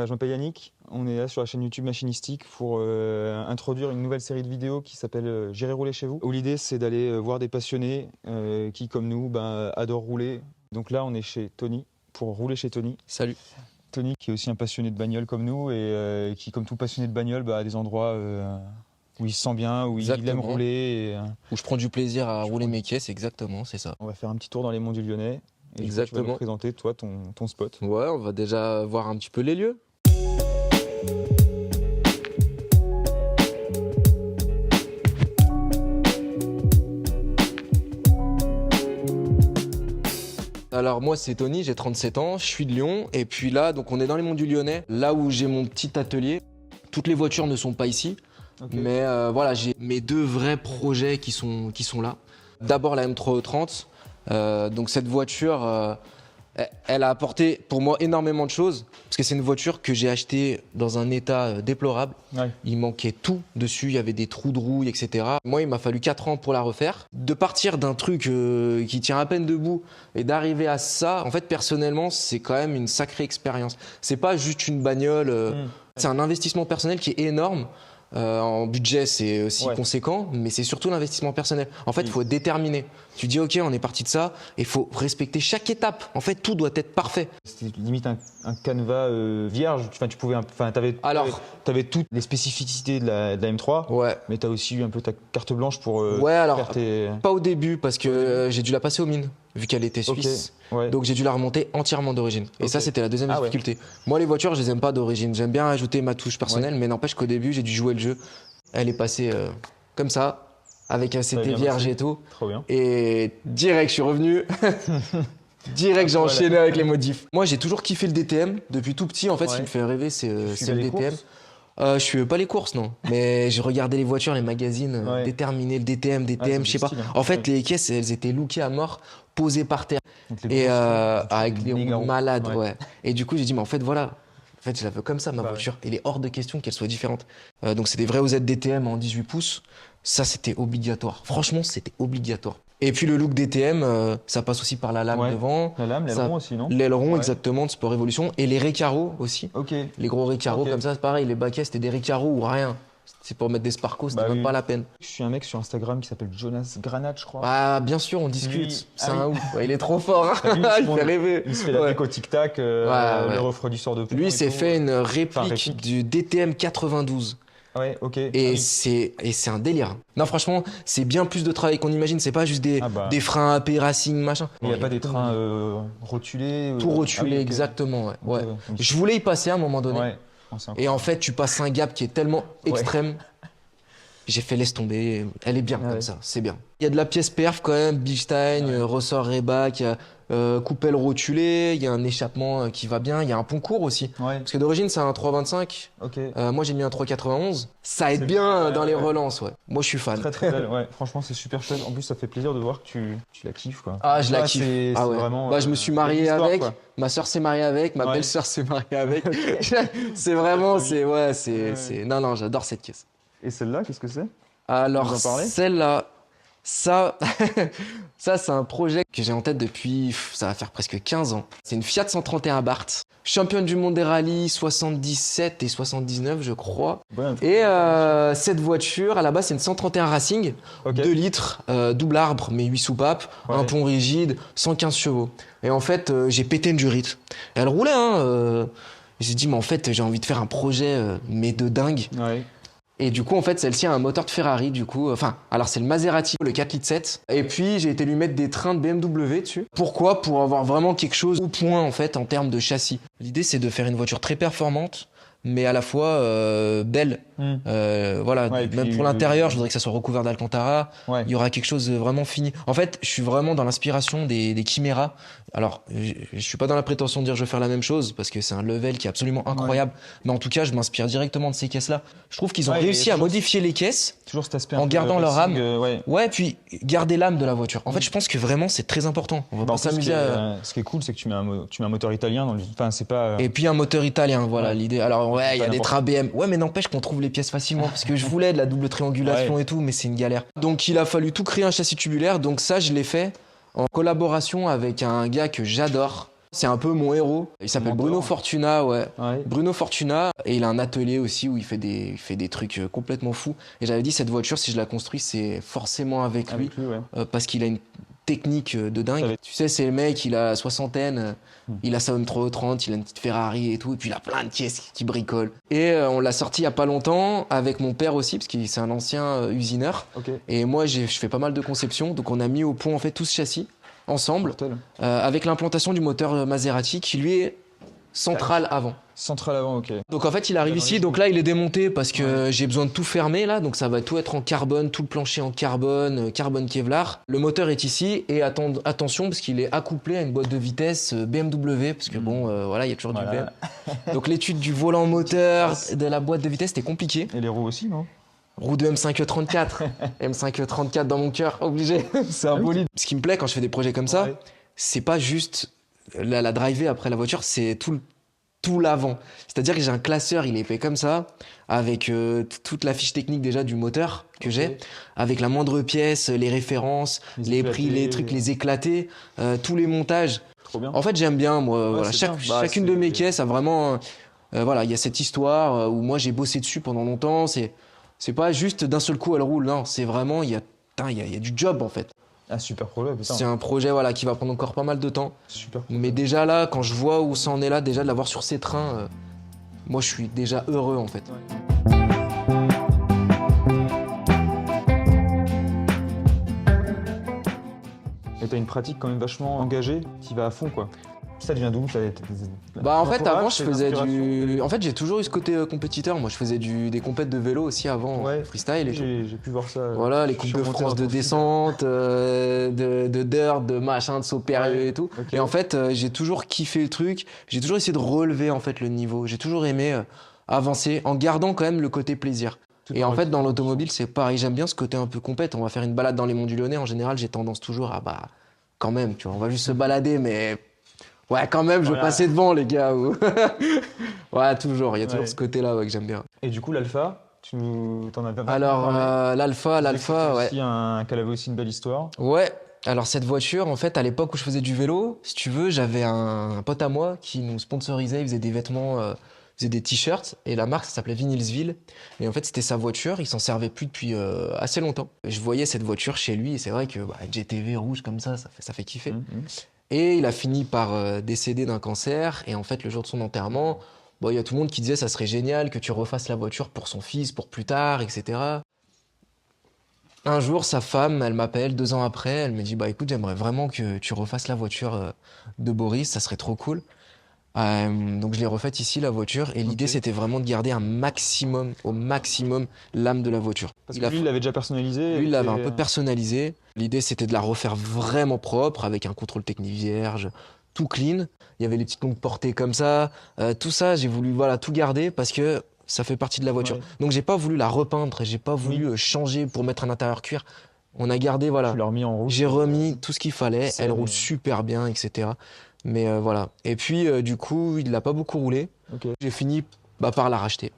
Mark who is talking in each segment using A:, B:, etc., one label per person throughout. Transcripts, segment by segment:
A: je m'appelle Yannick. On est là sur la chaîne YouTube Machinistique pour introduire une nouvelle série de vidéos qui s'appelle J'irai rouler chez vous. Où l'idée c'est d'aller voir des passionnés qui, comme nous, adorent rouler. Donc là, on est chez Tony pour rouler chez Tony.
B: Salut.
A: Tony qui est aussi un passionné de bagnole comme nous et qui, comme tout passionné de bagnole, a des endroits où il se sent bien, où il aime rouler.
B: Où je prends du plaisir à rouler mes caisses, exactement, c'est ça.
A: On va faire un petit tour dans les monts du Lyonnais. Et
B: exactement.
A: Tu vas nous présenter, toi, ton spot.
B: Ouais, on va déjà voir un petit peu les lieux. Alors moi c'est Tony, j'ai 37 ans, je suis de Lyon et puis là donc on est dans les monts du Lyonnais, là où j'ai mon petit atelier. Toutes les voitures ne sont pas ici, mais voilà, j'ai mes deux vrais projets qui sont là. D'abord la M3E30, donc cette voiture, elle a apporté pour moi énormément de choses parce que c'est une voiture que j'ai achetée dans un état déplorable. Ouais. Il manquait tout dessus, il y avait des trous de rouille, etc. Moi, il m'a fallu 4 ans pour la refaire. De partir d'un truc qui tient à peine debout et d'arriver à ça, en fait, personnellement, c'est quand même une sacrée expérience. C'est pas juste une bagnole, c'est un investissement personnel qui est énorme. En budget, c'est aussi conséquent, mais c'est surtout l'investissement personnel. En fait, il faut être déterminé. Tu dis, OK, on est parti de ça, et il faut respecter chaque étape. En fait, tout doit être parfait.
A: C'était limite un canevas vierge. Enfin, tu pouvais, t'avais toutes les spécificités de la M3, mais tu as aussi eu un peu ta carte blanche pour faire tes...
B: Pas au début, parce que j'ai dû la passer aux mines, vu qu'elle était suisse. Donc j'ai dû la remonter entièrement d'origine. Et ça, c'était la deuxième difficulté. Moi, les voitures, je les aime pas d'origine. J'aime bien ajouter ma touche personnelle, mais n'empêche qu'au début, j'ai dû jouer le jeu. Elle est passée comme ça, avec un CT vierge et tout.
A: Trop bien.
B: Et direct, je suis revenu. Direct, j'ai enchaîné avec les modifs. Moi, j'ai toujours kiffé le DTM. Depuis tout petit, en fait, ce qui me fait rêver, c'est le DTM. Je suis pas les courses, non. Mais je regardais les voitures, les magazines, déterminés, le DTM, je sais pas. En fait, les caisses, elles étaient lookées à mort, posées par terre. Et avec les roues malades, Et du coup, j'ai dit, mais en fait, voilà. En fait, je la veux comme ça, ma voiture. Il est hors de question qu'elle soit différente. Donc, c'est des vrais OZ DTM en 18 pouces. Ça, c'était obligatoire. Franchement, c'était obligatoire. Et puis le look DTM, ça passe aussi par la lame devant.
A: La lame, l'aileron aussi, non?
B: L'aileron, exactement, de Sport Evolution. Et les Recaro aussi. Les gros Recaro, comme ça, c'est pareil. Les baquets, c'était des Recaro ou rien. C'est pour mettre des Sparco, c'était même pas la peine.
A: Je suis un mec sur Instagram qui s'appelle Jonas Granat, je crois.
B: Ah, bien sûr, on discute. C'est un ouf. Il est trop fort. Il fait rêver.
A: Il se fait la déco tic-tac, le refroidisseur de plomb.
B: Lui, s'est fait une réplique du DTM 92.
A: Ouais, ok.
B: Et c'est un délire. Non, franchement, c'est bien plus de travail qu'on imagine. C'est pas juste des freins AP Racing, machin.
A: Il n'y a pas des trains rotulés.
B: Tout rotulé, exactement. Ouais. Je voulais y passer à un moment donné. Et en fait, tu passes un gap qui est tellement extrême. J'ai fait laisse tomber. Elle est bien comme ça, c'est bien. Il y a de la pièce perf quand même, Bilstein, ressort Rebac, coupelle rotulée, il y a un échappement qui va bien, il y a un pont court aussi. Parce que d'origine, c'est un 325. Moi, j'ai mis un 391. Ça aide bien dans les relances, Moi, je suis fan.
A: Très très belle, Franchement, c'est super chouette. En plus, ça fait plaisir de voir que tu la kiffes, quoi.
B: Ah, je la kiffe.
A: C'est vraiment,
B: je me suis marié avec. Ma sœur s'est mariée avec. Ma belle-sœur s'est mariée avec. C'est vraiment, Non, j'adore cette caisse.
A: Et celle-là, qu'est-ce que c'est?
B: Alors, celle-là, ça, c'est un projet que j'ai en tête depuis, ça va faire presque 15 ans. C'est une Fiat 131 Barth, championne du monde des rallyes 77 et 79, je crois. Et cette voiture, à la base, c'est une 131 Racing, 2 litres, double arbre, mais 8 soupapes, un pont rigide, 115 chevaux. Et en fait, j'ai pété une durite. Elle roulait, J'ai dit, mais en fait, j'ai envie de faire un projet, mais de dingue. Et du coup, en fait, celle-ci a un moteur de Ferrari, du coup. Alors c'est le Maserati, le 4 litres 7. Et puis, j'ai été lui mettre des trains de BMW dessus. Pourquoi? Pour avoir vraiment quelque chose au point, en fait, en termes de châssis. L'idée, c'est de faire une voiture très performante, mais à la fois belle. Même pour l'intérieur, je voudrais que ça soit recouvert d'Alcantara. Il y aura quelque chose de vraiment fini. En fait, je suis vraiment dans l'inspiration des Chimera. Alors, je suis pas dans la prétention de dire je vais faire la même chose parce que c'est un level qui est absolument incroyable. Mais en tout cas, je m'inspire directement de ces caisses-là. Je trouve qu'ils ont réussi à modifier les caisses en gardant leur âme. Puis garder l'âme de la voiture. En fait, je pense que vraiment, c'est très important. On va pas s'amuser
A: Ce qui est cool, c'est que tu mets un moteur italien dans le... Enfin, c'est pas...
B: Et puis un moteur italien, voilà l'idée. Alors, il y a des trains BM. Mais n'empêche qu'on trouve les pièces facilement parce que je voulais de la double triangulation et tout, mais c'est une galère. Donc, il a fallu tout créer un châssis tubulaire. Donc ça, je l'ai fait en collaboration avec un gars que j'adore, C'est un peu mon héros. Il s'appelle Bruno Fortuna, ouais. Bruno Fortuna, et il a un atelier aussi où il fait des trucs complètement fous. Et j'avais dit, cette voiture, si je la construis, c'est forcément avec lui parce qu'il a une technique de dingue. Tu sais, c'est le mec, il a la soixantaine, il a sa M330, il a une petite Ferrari et tout, et puis il a plein de pièces qui bricolent. Et on l'a sorti il y a pas longtemps avec mon père aussi, parce que c'est un ancien usineur. Et moi, je fais pas mal de conception, donc on a mis au point en fait tout ce châssis ensemble, avec l'implantation du moteur Maserati qui lui est central avant.
A: Central avant, ok.
B: Donc en fait il arrive ici, donc là il est démonté parce que j'ai besoin de tout fermer là, donc ça va tout être en carbone, tout le plancher en carbone, carbone Kevlar. Le moteur est ici et attention parce qu'il est accouplé à une boîte de vitesse BMW, parce que bon voilà, il y a toujours du BM. Donc l'étude du volant moteur, de la boîte de vitesse, c'était compliqué.
A: Et les roues aussi, non?
B: Roue de M5E34, M5E34 dans mon cœur, obligé. C'est un bolide. Ce qui me plaît quand je fais des projets comme ça, c'est pas juste la driver après la voiture, c'est tout l'avant. C'est-à-dire que j'ai un classeur, il est fait comme ça, avec toute la fiche technique déjà du moteur que j'ai, avec la moindre pièce, les références, les prix, les trucs, les éclatés, tous les montages.
A: Trop bien.
B: En fait, j'aime bien, moi. Voilà, chacune de mes caisses a vraiment... voilà, il y a cette histoire où moi j'ai bossé dessus pendant longtemps. C'est pas juste d'un seul coup elle roule, non. C'est vraiment, il y a du job en fait.
A: Un super projet, putain.
B: C'est un projet qui va prendre encore pas mal de temps.
A: Super.
B: Mais déjà là, quand je vois où ça en est là, déjà de l'avoir sur ces trains, moi je suis déjà heureux en fait.
A: Et t'as une pratique quand même vachement engagée, qui va à fond quoi. Ça devient d'où?
B: Bah en fait avant je faisais En fait j'ai toujours eu ce côté compétiteur, moi je faisais des compètes de vélo aussi avant, freestyle et tout.
A: J'ai pu voir ça.
B: Voilà, les coupes de France de descente, de dirt, de machin, de saut périlleux et tout. Et en fait j'ai toujours kiffé le truc, j'ai toujours essayé de relever en fait le niveau, j'ai toujours aimé avancer en gardant quand même le côté plaisir. Et en fait dans l'automobile c'est pareil, j'aime bien ce côté un peu compète, on va faire une balade dans les monts du Lyonnais, en général j'ai tendance toujours à quand même, tu vois, on va juste se balader mais... Ouais, quand même, je veux passer devant, les gars. Ouais, toujours. Il y a toujours ce côté-là que j'aime bien.
A: Et du coup, l'Alpha, tu t'en as pas
B: Alors, l'Alpha, ouais.
A: Qu'elle avait aussi une belle histoire.
B: Ouais. Alors, cette voiture, en fait, à l'époque où je faisais du vélo, si tu veux, j'avais un pote à moi qui nous sponsorisait. Il faisait des vêtements, faisait des t-shirts. Et la marque, ça s'appelait Vinylsville. Et en fait, c'était sa voiture. Il s'en servait plus depuis assez longtemps. Je voyais cette voiture chez lui. Et c'est vrai que GTV rouge comme ça fait kiffer. Et il a fini par décéder d'un cancer. Et en fait, le jour de son enterrement, il y a tout le monde qui disait ça serait génial que tu refasses la voiture pour son fils, pour plus tard, etc. Un jour, sa femme, elle m'appelle 2 ans après. Elle me dit écoute, j'aimerais vraiment que tu refasses la voiture de Boris, ça serait trop cool. Donc je l'ai refaite ici, la voiture, et l'idée c'était vraiment de garder au maximum l'âme de la voiture.
A: Parce que lui, il l'avait déjà personnalisé.
B: Lui, il l'avait un peu personnalisé. L'idée c'était de la refaire vraiment propre, avec un contrôle technique vierge, tout clean. Il y avait les petites longues portées comme ça. Tout ça, j'ai voulu tout garder parce que ça fait partie de la voiture. Donc j'ai pas voulu la repeindre, j'ai pas voulu changer pour mettre un intérieur cuir. On a gardé,
A: Tu l'as remis en rouge.
B: J'ai remis tout ce qu'il fallait, elle roule super bien, etc. Mais voilà. Et puis, du coup, il l'a pas beaucoup roulé. J'ai fini par la racheter.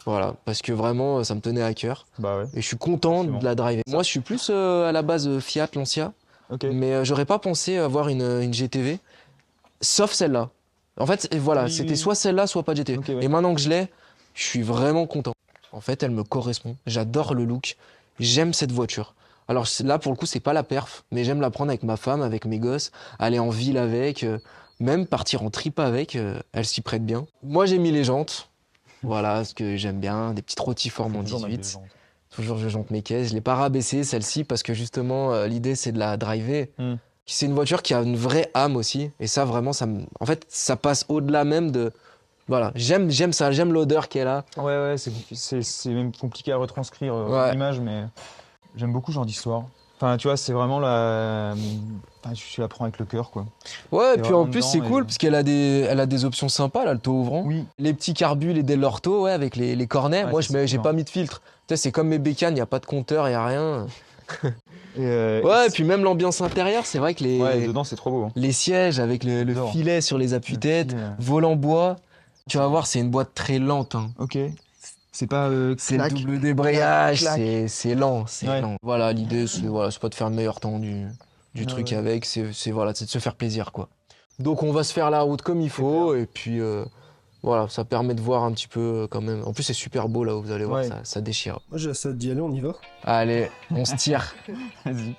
B: Voilà. Parce que vraiment, ça me tenait à cœur. Et je suis content de la driver. Moi, je suis plus à la base Fiat, Lancia. Mais j'aurais pas pensé avoir une GTV. Sauf celle-là. En fait, voilà, c'était soit celle-là, soit pas de GTV. Et maintenant que je l'ai, je suis vraiment content. En fait, elle me correspond. J'adore le look. J'aime cette voiture. Alors là, pour le coup, c'est pas la perf, mais j'aime la prendre avec ma femme, avec mes gosses, aller en ville avec, même partir en trip avec, elle s'y prête bien. Moi, j'ai mis les jantes, voilà, ce que j'aime bien, des petites rotiformes en 18. Toujours, je jante mes caisses. Je l'ai pas rabaissée, celle-ci, parce que justement, l'idée, c'est de la driver. C'est une voiture qui a une vraie âme aussi, et ça, vraiment, en fait, ça passe au-delà même de... Voilà, j'aime ça, j'aime l'odeur qu'elle a.
A: Ouais, c'est même compliqué à retranscrire en image, mais... J'aime beaucoup ce genre d'histoire. Enfin, tu vois, c'est vraiment tu la prends avec le cœur, quoi. Ouais,
B: et puis en plus, c'est cool, parce qu'elle a des options sympas, là, le taux ouvrant. Les petits carbus, les Delorto, avec les cornets. Moi, j'ai pas mis de filtre. Tu sais, c'est comme mes bécanes, il n'y a pas de compteur, il n'y a rien. Et puis même l'ambiance intérieure, c'est vrai que
A: dedans, c'est trop beau.
B: Les sièges avec le filet sur les appuis-têtes, volant bois. Tu vas voir, c'est une boîte très lente.
A: C'est pas
B: c'est le double débrayage, c'est lent, lent. Voilà, l'idée c'est pas de faire le meilleur temps du truc avec, c'est de se faire plaisir quoi. Donc on va se faire la route comme il faut et puis voilà, ça permet de voir un petit peu quand même. En plus c'est super beau là où vous allez voir, ça déchire.
C: Moi j'ai hâte d'y aller, on y va.
B: Allez, on se tire.
A: Vas-y.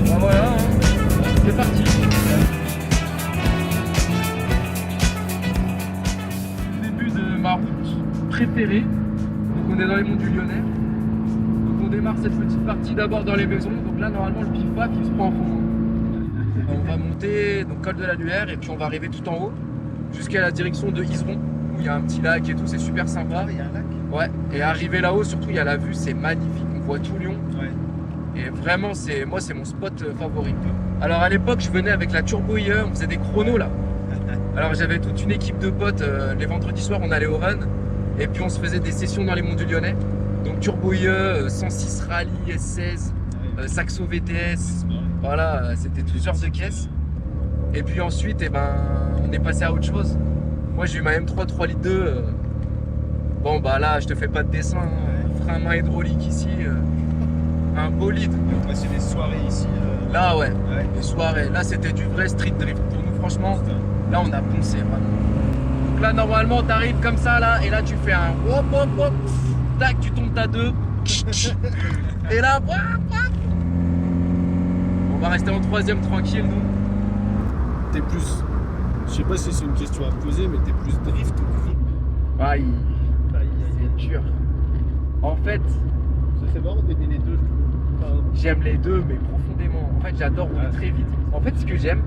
B: Ben voilà, hein. C'est parti. Le début de ma route préférée. Donc on est dans les monts du Lyonnais. Donc on démarre cette petite partie d'abord dans les maisons. Donc là normalement le pif-paf il se prend en fond. On va monter donc col de la Luère et puis on va arriver tout en haut jusqu'à la direction de Iseron où il y a un petit lac et tout, c'est super sympa.
C: Il y a un lac.
B: Ouais. Et arrivé là-haut surtout il y a la vue, c'est magnifique. On voit tout Lyon.
C: Ouais.
B: Et vraiment, c'est mon spot favori. Alors à l'époque, je venais avec la Turbo IE, on faisait des chronos là. Alors j'avais toute une équipe de potes, les vendredis soirs on allait au run et puis on se faisait des sessions dans les monts du Lyonnais. Donc Turbo IE, 106 Rally, S16, Saxo VTS, voilà, c'était toutes sortes de caisses. Et puis ensuite, on est passé à autre chose. Moi j'ai eu ma M3 3 litres 2. Bon bah là, je te fais pas de dessin, hein. Frein à main hydraulique ici. Un bolide.
C: On a passé des soirées ici.
B: Là ouais, les soirées. Là c'était du vrai street drift. Pour nous franchement, là on a poncé vraiment. Donc là normalement t'arrives comme ça là et là tu fais un hop hop hop. Tac, tu tombes à 2. Et là, on va rester en 3ème tranquille nous.
C: T'es plus. Je sais pas si c'est une question à poser, mais t'es plus drift ou grip?
B: Aïe, c'est dur. En fait,
C: c'est marrant d'aimer les deux.
B: J'aime les deux, mais profondément. En fait, j'adore rouler très vite. En fait, ce que j'aime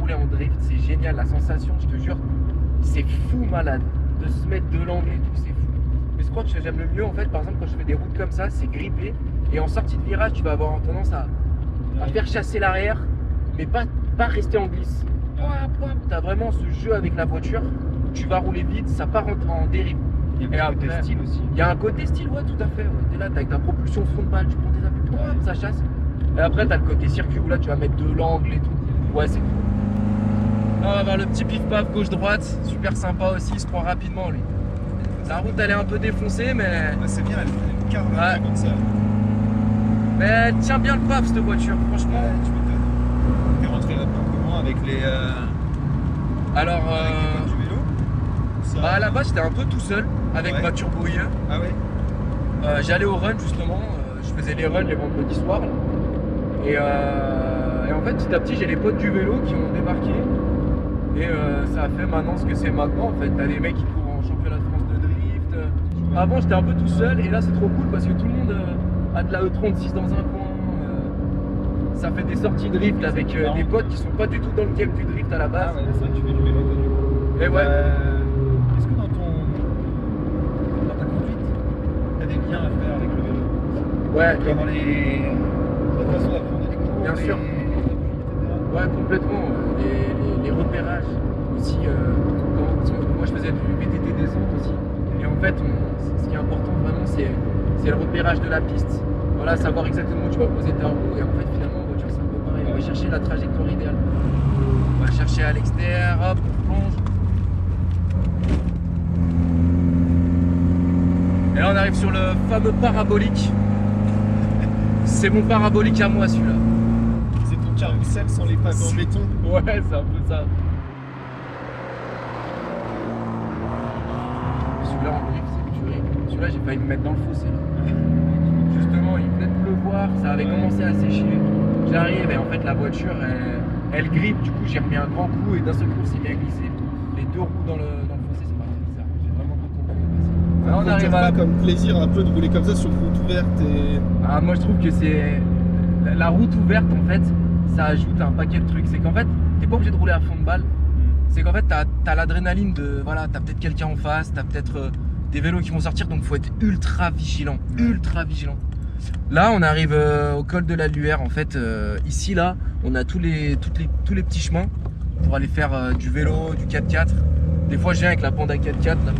B: rouler en drift. C'est génial, la sensation, je te jure. C'est fou malade de se mettre de l'angle et tout, c'est fou. Mais je crois que j'aime le mieux, en fait, par exemple, quand je fais des routes comme ça, c'est gripper. Et en sortie de virage, tu vas avoir tendance à faire chasser l'arrière, mais pas rester en glisse. Tu as vraiment ce jeu avec la voiture. Tu vas rouler vite, ça part en dérive.
C: Il y a un côté style aussi.
B: Il y a un côté style, ouais, tout à fait. Ouais. T'es là, t'as avec ta propulsion fond de balle, tu prends tes appuis, ça chasse. Et après, t'as le côté circuit où là, tu vas mettre de l'angle et tout. Ouais, c'est cool. Là, on va voir le petit pif-paf gauche-droite, super sympa aussi, il se prend rapidement lui. La route, elle est un peu défoncée, mais.
C: C'est bien, elle carre comme ça.
B: Mais elle tient bien le paf, cette voiture, franchement.
C: Tu m'étonnes. T'es rentré là-dedans comment avec les.
B: Alors.
C: Avec les potes du vélo
B: à la base, j'étais un peu tout seul avec ma Turbo IE.
C: Ah ouais.
B: J'allais au run justement, je faisais les runs les vendredis soirs. Et en fait, petit à petit, j'ai les potes du vélo qui ont débarqué. Et ça a fait maintenant ce que c'est maintenant. En fait, t'as des mecs qui courent en championnat de France de drift. Avant, j'étais un peu tout seul. Et là, c'est trop cool parce que tout le monde a de la E36 dans un coin. Ça fait des sorties drift avec des potes qui sont pas du tout dans le game du drift à la base.
C: Ah ouais, c'est vrai que tu fais du vélo toi du coup.
B: Et ouais.
C: Est-ce que dans ta conduite, t'as des liens à faire avec le vélo?
B: Ouais.
C: Dans la façon d'apprendre les cours,
B: bien sûr.
C: etc.
B: Ouais, complètement. Les repérages aussi. Moi, je faisais du VTT descente aussi. Et en fait, ce qui est important vraiment, c'est le repérage de la piste. Voilà, savoir exactement où tu vas poser ta roue. Et en fait, finalement, en voiture, c'est un peu pareil. On va chercher la trajectoire idéale. On va chercher à l'extérieur, hop, on plonge. Et là, on arrive sur le fameux parabolique. C'est mon parabolique à moi, celui-là.
C: C'est ton carrousel sans les pavés en béton.
B: Ouais, c'est un peu ça. Celui-là, en drift, c'est tuerie. Celui-là, j'ai failli me mettre dans le fossé. Justement, il venait de pleuvoir, ça avait commencé à sécher. J'arrive et en fait, la voiture, elle grippe. Du coup, j'ai remis un grand coup et d'un seul coup, c'est bien glissé. Les deux roues dans le fossé, c'est parti. J'ai vraiment content.
C: Alors, on arrive à comme plaisir un peu de rouler comme ça sur route ouverte et.
B: Ah, moi, je trouve que c'est la route ouverte en fait, ça ajoute un paquet de trucs. C'est qu'en fait, t'es pas obligé de rouler à fond de balle. C'est qu'en fait, t'as l'adrénaline de voilà, t'as peut-être quelqu'un en face, t'as peut-être des vélos qui vont sortir, donc faut être ultra vigilant, ultra vigilant. Là, on arrive au col de la Luère. En fait, ici là, on a tous les petits chemins pour aller faire du vélo, du 4x4. Des fois, je viens avec la Panda 4x4 là.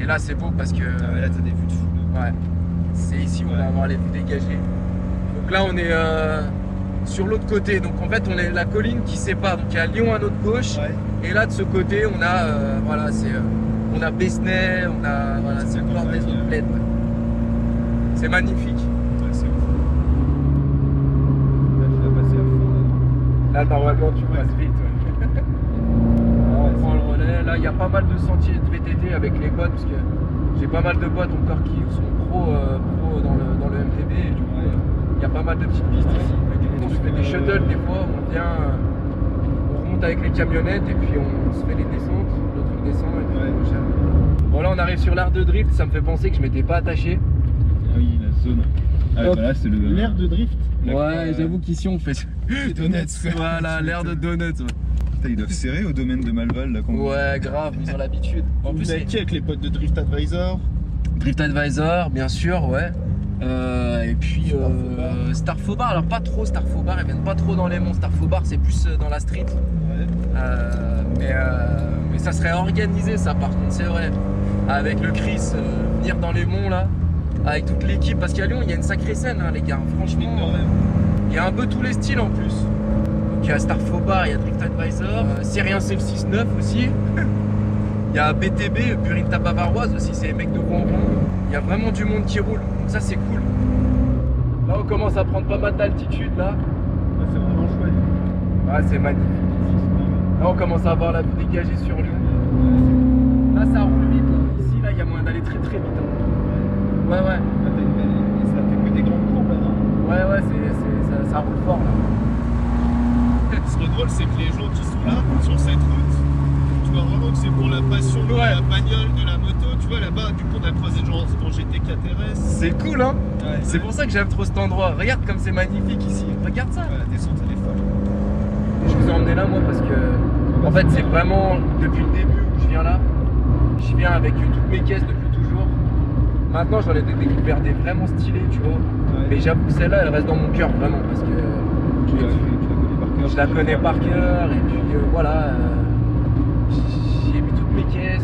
B: Et là, c'est beau parce que
C: là, t'as des vues de fou.
B: Ouais. C'est ici où on va avoir les vues dégagées. Donc là, on est sur l'autre côté. Donc en fait, on est la colline qui sépare. Donc il y a Lyon à notre gauche. Ouais. Et là, de ce côté, on a voilà, c'est on a Besnay, on a voilà, c'est encore des autres bleds. Ouais. C'est magnifique.
C: Ouais, c'est ouf. Là, tu vas passer à fond.
B: Là, normalement, tu passes vite. Ouais. On prend le relais. Là, il y a pas mal de sentiers de VTT avec les potes, parce que j'ai pas mal de potes encore qui sont pro dans le MTB. Et du coup, il y a pas mal de petites pistes ici. On se fait des shuttles des fois, on vient, on remonte avec les camionnettes et puis on se fait les descentes. Le truc descend et puis on cherche. Bon, là, on arrive sur l'art de drift, ça me fait penser que je m'étais pas attaché.
C: Ah oui, la zone. Ah ouais, voilà, c'est l'air de drift.
B: Ouais, j'avoue qu'ici on fait
C: des donuts.
B: Voilà, l'air de donuts. Ouais.
C: Putain, ils doivent serrer au domaine de Malval là.
B: Ouais, grave, ils ont l'habitude.
C: En plus, c'est qui avec les potes de Drift Advisor?
B: Drift Advisor, bien sûr, ouais. Et puis Starfobar, alors pas trop Starfobar, ils viennent pas trop dans les monts. Starfobar, c'est plus dans la street. Ouais. Mais ça serait organisé, ça, par contre, c'est vrai. Avec le Chris, venir dans les monts là, avec toute l'équipe, parce qu'à Lyon, il y a une sacrée scène, hein, les gars. Franchement, il y a un peu tous les styles en plus. Donc il y a Starfobar, il y a Drift Advisor, Syrien Self 6-9 aussi. Il y a BTB, Burin Bavaroise aussi, c'est les mecs de Rouen. Il y a vraiment du monde qui roule, donc ça c'est cool. Là on commence à prendre pas mal d'altitude là.
C: Ouais, c'est vraiment chouette.
B: Ouais, c'est magnifique ici. Là on commence à avoir la vue dégagée sur Lyon. Là ça roule vite, là. Ici là il y a moyen d'aller très très vite. Hein. Ouais.
C: Là, t'as une belle... Et ça fait que des grandes courbes là, non?
B: Ouais, ça roule fort là.
D: Ce qui est drôle, c'est que les gens qui sont là, sur cette route, tu vois vraiment que c'est pour la passion de la bagnole, de la moto. Tu vois là-bas, du coup, on a croisé des gens en GT KTRS.
B: C'est cool, hein.
C: Ouais,
B: c'est pour ça que j'aime trop cet endroit. Regarde comme c'est magnifique ici. Regarde ça.
C: Ouais, la descente, elle est folle.
B: Je vous ai emmené là, moi, parce que, en fait, c'est vraiment depuis le début où je viens là. Je viens avec toutes mes caisses depuis toujours. Maintenant, j'en ai découvert des vraiment stylés, tu vois. Ouais. Mais j'avoue que celle-là, elle reste dans mon cœur, vraiment, parce que je la connais par cœur. Et puis voilà, j'ai vu toutes mes caisses.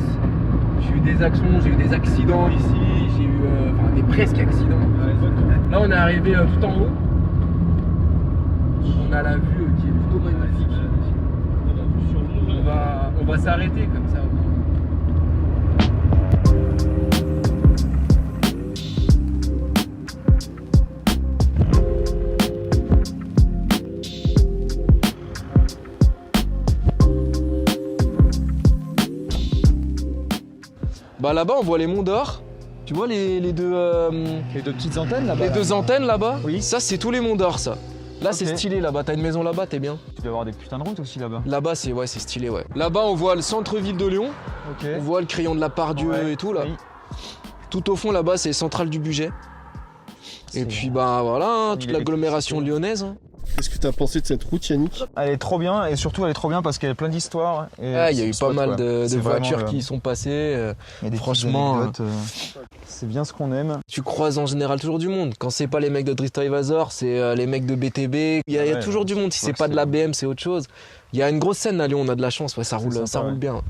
B: J'ai eu des actions, j'ai eu des accidents ici. J'ai eu des presque accidents. Ouais, là, on est arrivé tout en haut. On a la vue qui est plutôt magnifique. On va s'arrêter comme ça. Bah là-bas on voit les monts d'Or. Tu vois les deux
C: petites antennes là-bas.
B: Les deux antennes là-bas.
C: Oui.
B: Ça c'est tous les monts d'Or ça. Là c'est stylé là-bas. T'as une maison là-bas, t'es bien.
A: Tu dois avoir des putains de routes aussi là-bas.
B: Là-bas c'est stylé ouais. Là-bas on voit le centre-ville de Lyon.
A: Ok.
B: On voit le crayon de la Pardieu et tout là. Oui. Tout au fond là-bas c'est Centrale du Bugey. Et puis bah voilà, hein, toute l'agglomération lyonnaise. Hein.
D: Qu'est-ce que tu as pensé de cette route, Yannick?
A: Elle est trop bien et surtout elle est trop bien parce qu'elle a plein d'histoires.
B: Il y a eu pas mal de voitures qui y sont passées. Franchement,
A: c'est bien ce qu'on aime.
B: Tu croises en général toujours du monde. Quand c'est pas les mecs de Drift Advisor, c'est les mecs de BTB. Il y a toujours du monde. Si c'est pas de la BM, c'est autre chose. Il y a une grosse scène à Lyon, on a de la chance. Ouais, ça roule bien.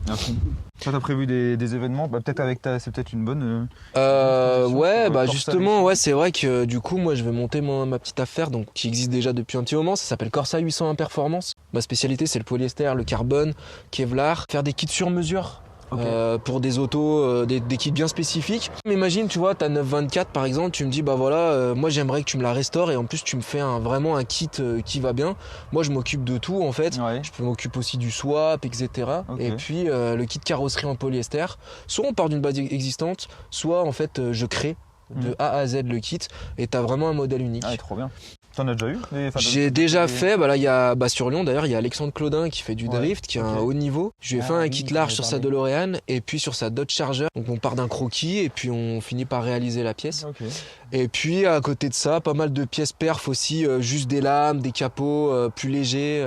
A: Toi, t'as prévu des événements, peut-être avec c'est peut-être une bonne.
B: Ouais, bah justement, ouais, c'est vrai que du coup, moi, je vais monter ma petite affaire, donc qui existe déjà depuis un petit moment. Ça s'appelle Corsa 801 Performance. Ma spécialité, c'est le polyester, le carbone, Kevlar, faire des kits sur mesure. Okay. Pour des autos, des kits bien spécifiques. Imagine, tu vois, ta 924 par exemple, tu me dis, bah voilà, moi j'aimerais que tu me la restaures et en plus tu me fais vraiment un kit qui va bien. Moi je m'occupe de tout en fait. Ouais. Je m'occupe aussi du swap, etc. Okay. Et puis le kit carrosserie en polyester. Soit on part d'une base existante, soit en fait je crée de A à Z le kit et t'as vraiment un modèle unique.
A: Ah, trop bien. T'en as déjà eu?
B: J'ai déjà fait, là il y a sur Lyon d'ailleurs, il y a Alexandre Claudin qui fait du drift, qui a un haut niveau. Je lui ai fait un kit large sur sa DeLorean et puis sur sa Dodge Charger. Donc on part d'un croquis et puis on finit par réaliser la pièce. Okay. Et puis à côté de ça, pas mal de pièces perf aussi, juste des lames, des capots plus légers.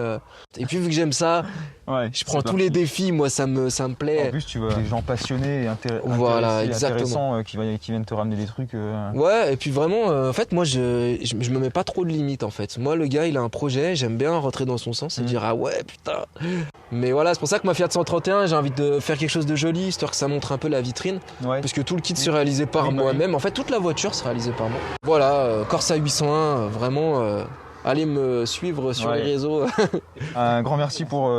B: Et puis vu que j'aime ça, je prends tous les défis, moi ça me plaît.
A: En plus tu vois des gens passionnés et intéressants qui viennent te ramener des trucs.
B: Ouais, et puis vraiment, en fait moi je me mets pas trop de limite en fait. Moi le gars il a un projet, j'aime bien rentrer dans son sens et dire ah ouais putain. Mais voilà, c'est pour ça que ma Fiat 131 j'ai envie de faire quelque chose de joli, histoire que ça montre un peu la vitrine. Parce que tout le kit se réalisé par moi-même. En fait toute la voiture se réalisée par moi. Voilà, Corsa 801 vraiment allez me suivre sur les réseaux.
A: Un grand merci pour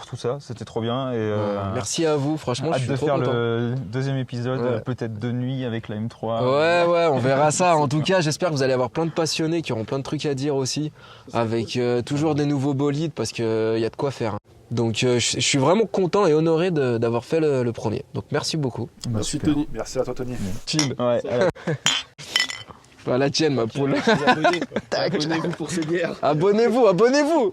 A: tout ça, c'était trop bien. Et,
B: merci à vous, franchement, je suis trop content.
A: Hâte de faire le deuxième épisode, peut-être de nuit avec la M3.
B: Ouais, on verra ça. En tout cas, j'espère que vous allez avoir plein de passionnés qui auront plein de trucs à dire aussi, avec toujours des nouveaux bolides, parce qu'il y a de quoi faire. Donc je suis vraiment content et honoré d'avoir fait le premier. Donc merci beaucoup.
C: Merci Tony. Merci à toi Tony.
A: Chill. Ouais.
B: La tienne ma poule.
D: Abonnez-vous pour ces bières.
B: Abonnez-vous.